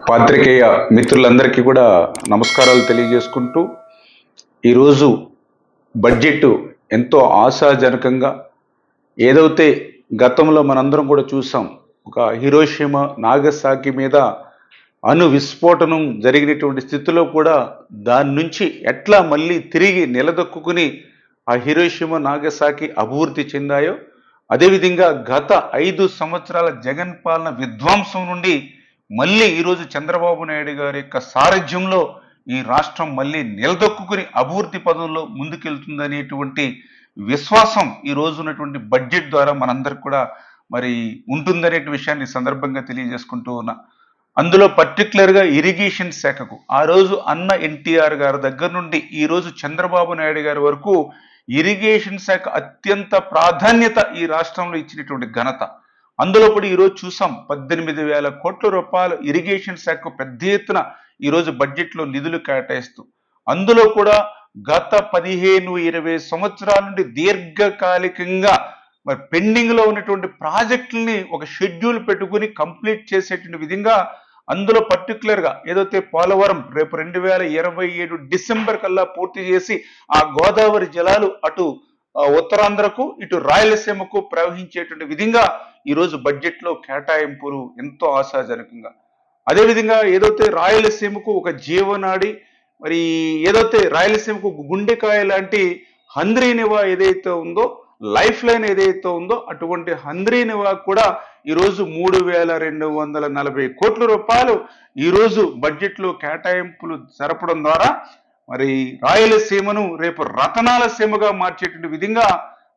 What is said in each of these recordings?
పాత్రికేయ మిత్రులందరికీ కూడా నమస్కారాలు తెలియజేసుకుంటూ ఈరోజు బడ్జెట్ ఎంతో ఆశాజనకంగా ఏదైతే గతంలో మనందరం కూడా చూసాం, ఒక హిరోషిమా నాగసాకి మీద అణు విస్ఫోటనం జరిగినటువంటి స్థితిలో కూడా దాని నుంచి ఎట్లా మళ్ళీ తిరిగి నిలదొక్కుని ఆ హిరోషిమా నాగసాకి అభివృద్ధి చెందాయో, అదేవిధంగా గత 5 సంవత్సరాల జగన్ పాలన విధ్వంసం నుండి మళ్ళీ ఈరోజు చంద్రబాబు నాయుడు గారి యొక్క సారథ్యంలో ఈ రాష్ట్రం మళ్ళీ నిలదొక్కుని అభివృద్ధి పదంలో ముందుకెళ్తుందనేటువంటి విశ్వాసం ఈ రోజు ఉన్నటువంటి బడ్జెట్ ద్వారా మనందరికి కూడా మరి ఉంటుందనే విషయాన్ని సందర్భంగా తెలియజేసుకుంటూ ఉన్నా. అందులో పర్టికులర్గా ఇరిగేషన్ శాఖకు ఆ రోజు అన్న ఎన్టీఆర్ గారి దగ్గర నుండి ఈ రోజు చంద్రబాబు నాయుడు గారి వరకు ఇరిగేషన్ శాఖ అత్యంత ప్రాధాన్యత ఈ రాష్ట్రంలో ఇచ్చినటువంటి ఘనత. అందులో కూడా ఈరోజు చూసాం 18,000 కోట్ల రూపాయలు ఇరిగేషన్ శాఖకు పెద్ద ఎత్తున ఈరోజు బడ్జెట్లో నిధులు కేటాయిస్తూ, అందులో కూడా గత 15-20 సంవత్సరాల నుండి దీర్ఘకాలికంగా మరి పెండింగ్ లో ఉన్నటువంటి ప్రాజెక్టుల్ని ఒక షెడ్యూల్ పెట్టుకుని కంప్లీట్ చేసేటువంటి విధంగా అందులో పర్టికులర్గా ఏదైతే పోలవరం రేపు 2027 డిసెంబర్ కల్లా పూర్తి చేసి ఆ గోదావరి జలాలు అటు ఉత్తరాంధ్రకు ఇటు రాయలసీమకు ప్రవహించేటువంటి విధంగా ఈరోజు బడ్జెట్లో కేటాయింపులు ఎంతో ఆశాజనకంగా. అదేవిధంగా ఏదైతే రాయలసీమకు ఒక జీవనాడి, మరి ఏదైతే రాయలసీమకు గుండెకాయ లాంటి హంద్రీనివా ఏదైతే ఉందో, లైఫ్ లైన్ ఏదైతే ఉందో, అటువంటి హంద్రీనివా కూడా ఈరోజు 3,240 కోట్ల రూపాయలు ఈరోజు బడ్జెట్లో కేటాయింపులు జరపడం ద్వారా మరి రాయలసీమను రేపు రతనాల సీమగా మార్చేటువంటి విధంగా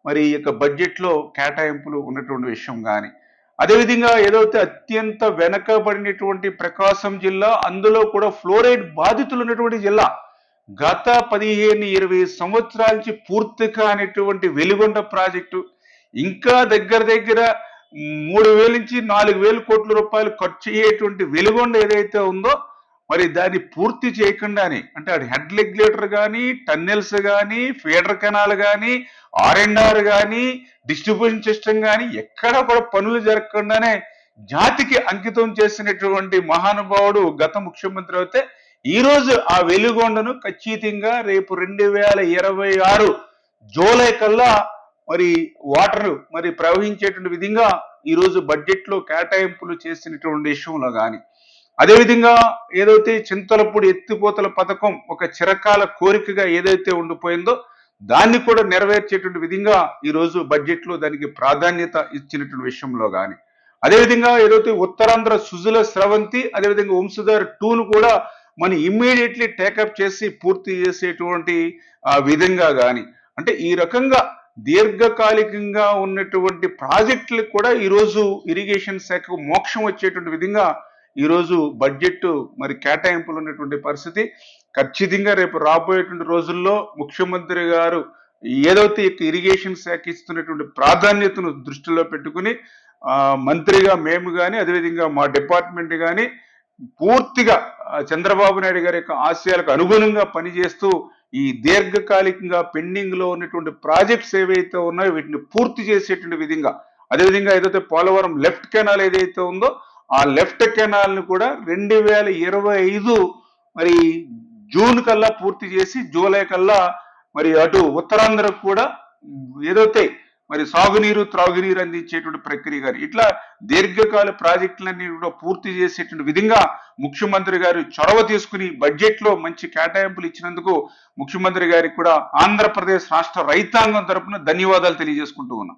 మరి ఈ యొక్క బడ్జెట్లో కేటాయింపులు ఉన్నటువంటి విషయం కానీ, అదేవిధంగా ఏదైతే అత్యంత వెనకబడినటువంటి ప్రకాశం జిల్లా, అందులో కూడా ఫ్లోరైడ్ బాధితులు ఉన్నటువంటి జిల్లా, గత 15-20 సంవత్సరాల నుంచి పూర్తి కానిటువంటి వెలిగొండ ప్రాజెక్టు ఇంకా దగ్గర 3,000 నుంచి 4,000 కోట్ల రూపాయలు ఖర్చు అయ్యేటువంటి వెలిగొండ ఏదైతే ఉందో, మరి దాన్ని పూర్తి చేయకుండానే అంటే అది హెడ్ రెగ్యులేటర్ కానీ, టన్నెల్స్ కానీ, ఫీడర్ కెనాల్ కానీ, R&R కానీ, డిస్ట్రిబ్యూషన్ సిస్టమ్ కానీ ఎక్కడ కూడా పనులు జరగకుండానే జాతికి అంకితం చేసినటువంటి మహానుభావుడు గత ముఖ్యమంత్రి అయితే ఈ రోజు ఆ వెలిగొండను ఖచ్చితంగా రేపు 2026 జూలై కల్లా మరి వాటర్ మరి ప్రవహించేటువంటి విధంగా ఈరోజు బడ్జెట్లో కేటాయింపులు చేసినటువంటి విషయంలో కానీ, అదేవిధంగా ఏదైతే చింతలపూడి ఎత్తిపోతల పథకం ఒక చిరకాల కోరికగా ఏదైతే ఉండిపోయిందో దాన్ని కూడా నెరవేర్చేటువంటి విధంగా ఈరోజు బడ్జెట్లో దానికి ప్రాధాన్యత ఇచ్చినటువంటి విషయంలో కానీ, అదేవిధంగా ఏదైతే ఉత్తరాంధ్ర సుజల స్రవంతి, అదేవిధంగా వంశధార 2ను కూడా మనం ఇమ్మీడియట్లీ టేకప్ చేసి పూర్తి చేసేటువంటి విధంగా కానీ, అంటే ఈ రకంగా దీర్ఘకాలికంగా ఉన్నటువంటి ప్రాజెక్టులకు కూడా ఈరోజు ఇరిగేషన్ శాఖకు మోక్షం వచ్చేటువంటి విధంగా ఈరోజు బడ్జెట్ మరి కేటాయింపులు ఉన్నటువంటి పరిస్థితి. ఖచ్చితంగా రేపు రాబోయేటువంటి రోజుల్లో ముఖ్యమంత్రి గారు ఏదైతే ఇరిగేషన్ శాఖ ఇస్తున్నటువంటి ప్రాధాన్యతను దృష్టిలో పెట్టుకుని మంత్రిగా మేము కానీ, అదేవిధంగా మా డిపార్ట్మెంట్ కానీ పూర్తిగా చంద్రబాబు నాయుడు గారి యొక్క ఆశయాలకు అనుగుణంగా పనిచేస్తూ ఈ దీర్ఘకాలికంగా పెండింగ్ లో ఉన్నటువంటి ప్రాజెక్ట్స్ ఏవైతే ఉన్నాయో వీటిని పూర్తి చేసేటువంటి విధంగా, అదేవిధంగా ఏదైతే పోలవరం లెఫ్ట్ కెనాల్ ఏదైతే ఉందో ఆ లెఫ్ట్ కెనాల్ ని కూడా 2025 మరి జూన్ కల్లా పూర్తి చేసి జూలై కల్లా మరి అటు ఉత్తరాంధ్రకు కూడా ఏదైతే మరి సాగునీరు త్రాగునీరు అందించేటువంటి ప్రక్రియ గారు ఇట్లా దీర్ఘకాల ప్రాజెక్టులన్నీ కూడా పూర్తి చేసేటువంటి విధంగా ముఖ్యమంత్రి గారు చొరవ తీసుకుని బడ్జెట్లో మంచి కేటాయింపులు ఇచ్చినందుకు ముఖ్యమంత్రి గారికి కూడా ఆంధ్రప్రదేశ్ రాష్ట్ర రైతాంగం తరపున ధన్యవాదాలు తెలియజేసుకుంటూ ఉన్నాం.